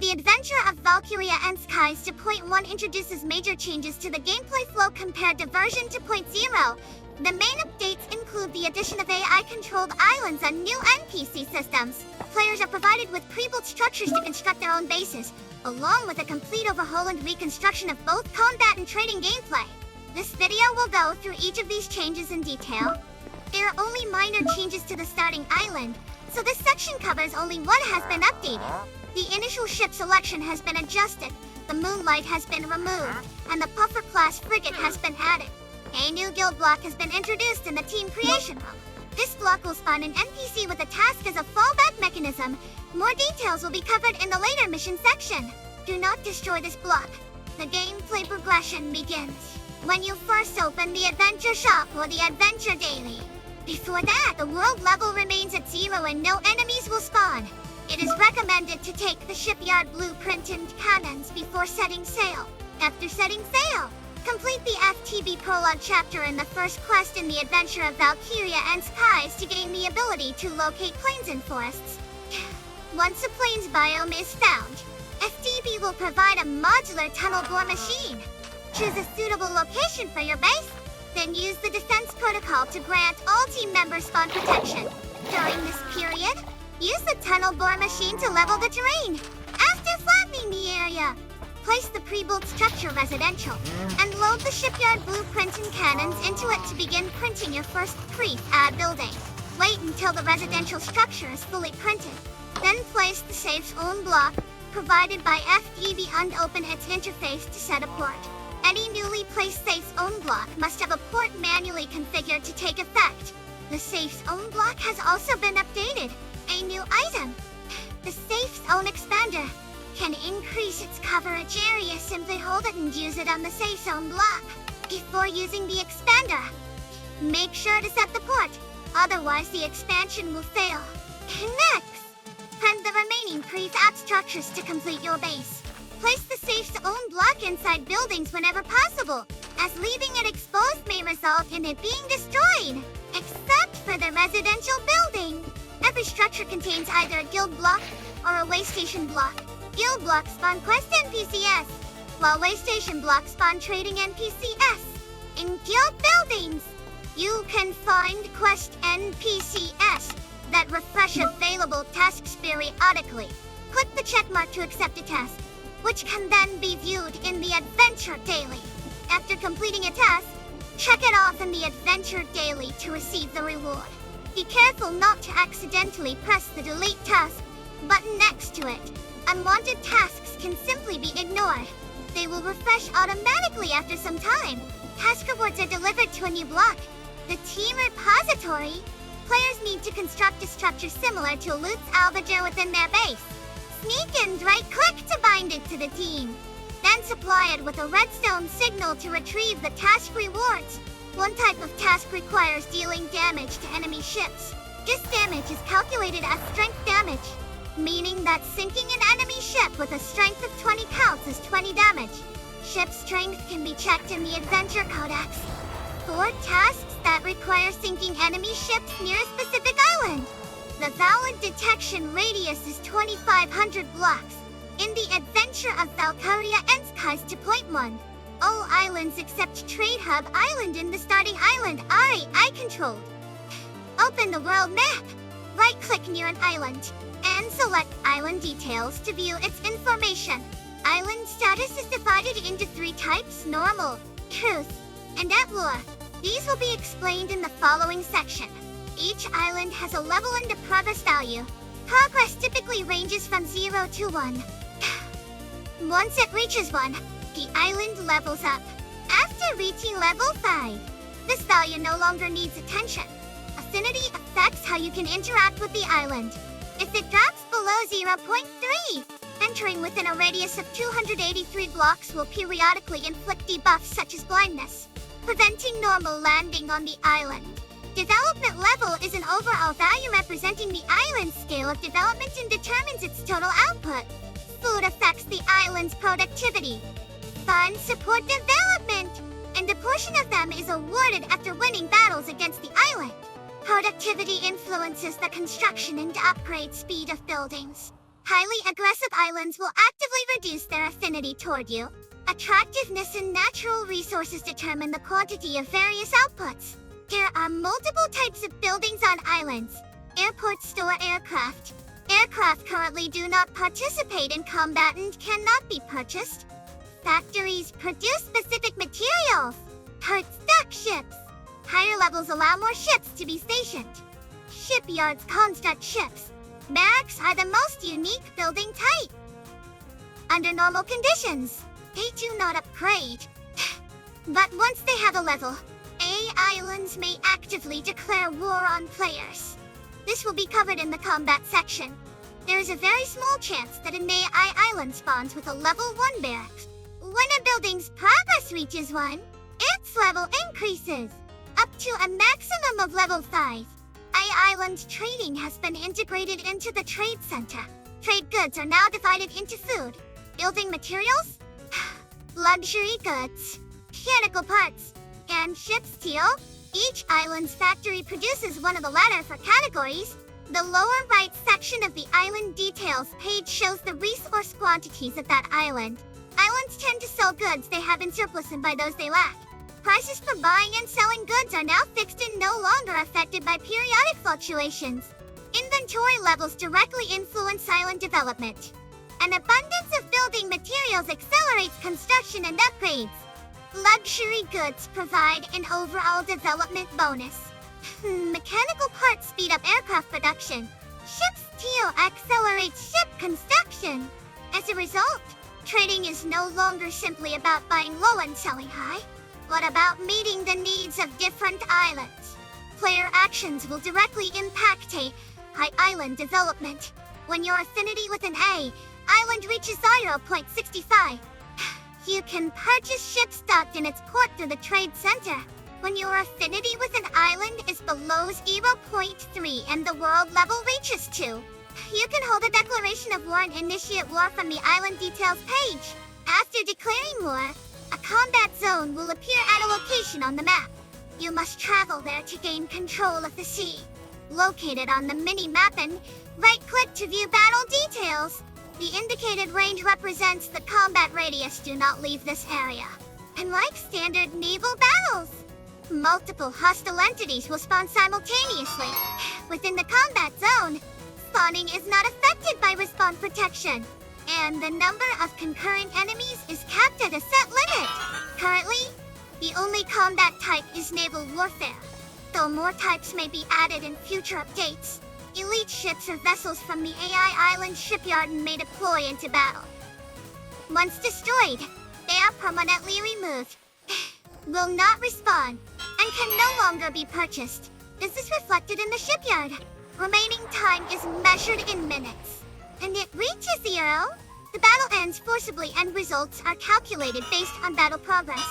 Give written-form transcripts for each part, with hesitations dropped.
The adventure of Valkyriens 2.1 introduces major changes to the gameplay flow compared to version 2.0. The main updates include the addition of AI-controlled islands and new NPC systems. Players are provided with pre-built structures to construct their own bases, along with a complete overhaul and reconstruction of both combat and trading gameplay. This video will go through each of these changes in detail. There are only minor changes to the starting island, so this section covers only what has been updated. The initial ship selection has been adjusted, the Moonlight has been removed, and the Puffer-class frigate has been added. A new guild block has been introduced in the team creation room. This block will spawn an NPC with a task as a fallback mechanism. More details will be covered in the later mission section. Do not destroy this block. The gameplay progression begins when you first open the adventure shop or the adventure daily. Before that, the world level remains at 0 and no enemies will spawn. It is recommended to take the shipyard blueprint and cannons before setting sail. After setting sail, complete the FTB prologue chapter in the first quest in the adventure of Valkyriens to gain the ability to locate plains and forests. Once a plains biome is found, FTB will provide a modular tunnel bore machine. Choose a suitable location for your base, then use the defense protocol to grant all team members spawn protection. During this period, use the tunnel bore machine to level the terrain. After flattening the area, place the pre-built structure residential, and load the shipyard blueprint and cannons into it to begin printing your first pre-add building. Wait until the residential structure is fully printed. Then place the safe's own block, provided by FTB, and open its interface to set a port. Any newly placed safe's own block must have a port manually configured to take effect. The safe's own block has also been updated. A new item, the safe's own expander, can increase its coverage area. Simply hold it and use it on the safe zone block. Before using the expander, make sure to set the port, otherwise the expansion will fail. Next, print the remaining prefab structures to complete your base. Place the safe's own block inside buildings whenever possible, as leaving it exposed may result in it being destroyed, except for the residential building. Every structure contains either a guild block or a way station block. Guild blocks spawn quest NPCs, while way station blocks spawn trading NPCs. In guild buildings, you can find quest NPCs that refresh available tasks periodically. Click the checkmark to accept a task, which can then be viewed in the Adventure Daily. After completing a task, check it off in the Adventure Daily to receive the reward. Be careful not to accidentally press the Delete Task button next to it. Unwanted tasks can simply be ignored. They will refresh automatically after some time. Task rewards are delivered to a new block, the Team Repository. Players need to construct a structure similar to Loot's Albager within their base. Sneak and right-click to bind it to the team. Then supply it with a redstone signal to retrieve the task rewards. One type of task requires dealing damage to enemy ships. This damage is calculated as strength damage, meaning that sinking an enemy ship with a strength of 20 counts as 20 damage. Ship strength can be checked in the Adventure Codex. 4 tasks that require sinking enemy ships near a specific island. The valid detection radius is 2,500 blocks. In the Adventure of Valkyriens 2.1, all islands except Trade Hub Island and the starting island are AI-controlled. Open the world map. Right-click near an island, and select Island Details to view its information. Island status is divided into 3 types: Normal, Truth, and Outlaw. These will be explained in the following section. Each island has a level and a progress value. Progress typically ranges from 0 to 1. Once it reaches 1, the island levels up. After reaching level 5, this value no longer needs attention. Affinity affects how you can interact with the island. If it drops below 0.3, entering within a radius of 283 blocks will periodically inflict debuffs such as blindness, preventing normal landing on the island. Development level is an overall value representing the island's scale of development and determines its total output. Food affects the island's productivity. Funds support development, and a portion of them is awarded after winning battles against the island. Productivity influences the construction and upgrade speed of buildings. Highly aggressive islands will actively reduce their affinity toward you. Attractiveness and natural resources determine the quantity of various outputs. There are multiple types of buildings on islands. Airports store aircraft. Aircraft currently do not participate in combat and cannot be purchased. Factories produce specific materials. Parts stack ships. Higher levels allow more ships to be stationed. Shipyards construct ships. Barracks are the most unique building type. Under normal conditions, they do not upgrade. But once they have a level, A islands may actively declare war on players. This will be covered in the combat section. There is a very small chance that an AI island spawns with a level 1 barracks. When a building's progress reaches 1, its level increases, up to a maximum of level 5. AI island trading has been integrated into the trade center. Trade goods are now divided into food, building materials, luxury goods, mechanical parts, and ship steel. Each island's factory produces one of the latter for categories. The lower right section of the island details page shows the resource quantities of that island. Islands tend to sell goods they have in surplus and buy those they lack. Prices for buying and selling goods are now fixed and no longer affected by periodic fluctuations. Inventory levels directly influence island development. An abundance of building materials accelerates construction and upgrades. Luxury goods provide an overall development bonus. Mechanical parts speed up aircraft production. Ship steel accelerates ship construction. As a result, trading is no longer simply about buying low and selling high, but about meeting the needs of different islands. Player actions will directly impact a high island development. When your affinity with an A island reaches 0.65, you can purchase ships docked in its port through the trade center. When your affinity with an island is below 0.3 and the world level reaches 2, you can hold a declaration of war and initiate war from the island details page. After declaring war, a combat zone will appear at a location on the map. You must travel there to gain control of the sea. Located on the mini-map and right-click to view battle details. The indicated range represents the combat radius. Do not leave this area. Unlike standard naval battles, multiple hostile entities will spawn simultaneously. Within the combat zone, spawning is not affected by respawn protection, and the number of concurrent enemies is capped at a set limit. Currently, the only combat type is naval warfare, though more types may be added in future updates. Elite ships or vessels from the AI Island shipyard may deploy into battle. Once destroyed, they are permanently removed, will not respawn, and can no longer be purchased. This is reflected in the shipyard. Remaining time is measured in minutes. And it reaches 0, the battle ends forcibly and results are calculated based on battle progress.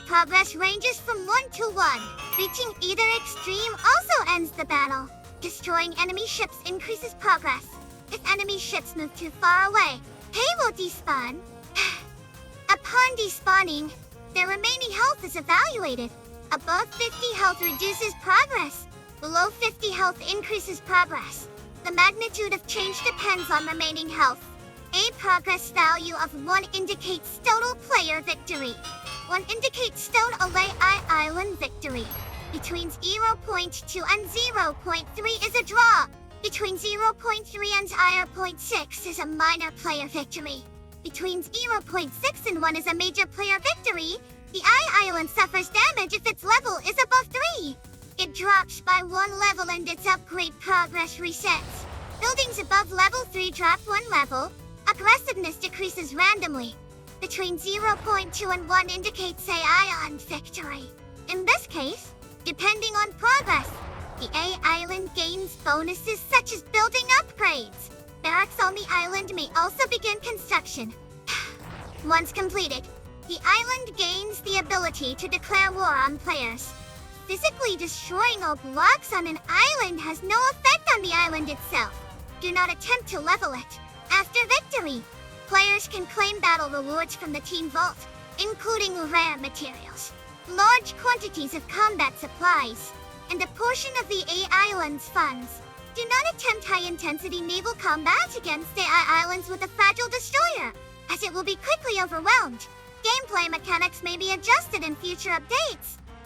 Progress ranges from 1 to 1. Reaching either extreme also ends the battle. Destroying enemy ships increases progress. If enemy ships move too far away, they will despawn. Upon despawning, their remaining health is evaluated. Above 50 health reduces progress. Below 50 health increases progress. The magnitude of change depends on remaining health. A progress value of 1 indicates total player victory. 1 indicates total AI Island victory. Between 0.2 and 0.3 is a draw. Between 0.3 and 0.6 is a minor player victory. Between 0.6 and 1 is a major player victory. The island suffers damage if its level is above 3. It drops by 1 level and its upgrade progress resets. Buildings above level 3 drop 1 level. Aggressiveness decreases randomly. Between 0.2 and 1 indicates a island victory. In this case, depending on progress, the A island gains bonuses such as building upgrades. Barracks on the island may also begin construction. Once completed, the island gains the ability to declare war on players. Physically destroying all blocks on an island has no effect on the island itself. Do not attempt to level it. After victory, players can claim battle rewards from the team vault, including rare materials, large quantities of combat supplies, and a portion of the A island's funds. Do not attempt high-intensity naval combat against AI islands with a fragile destroyer, as it will be quickly overwhelmed. Gameplay mechanics may be adjusted in future updates.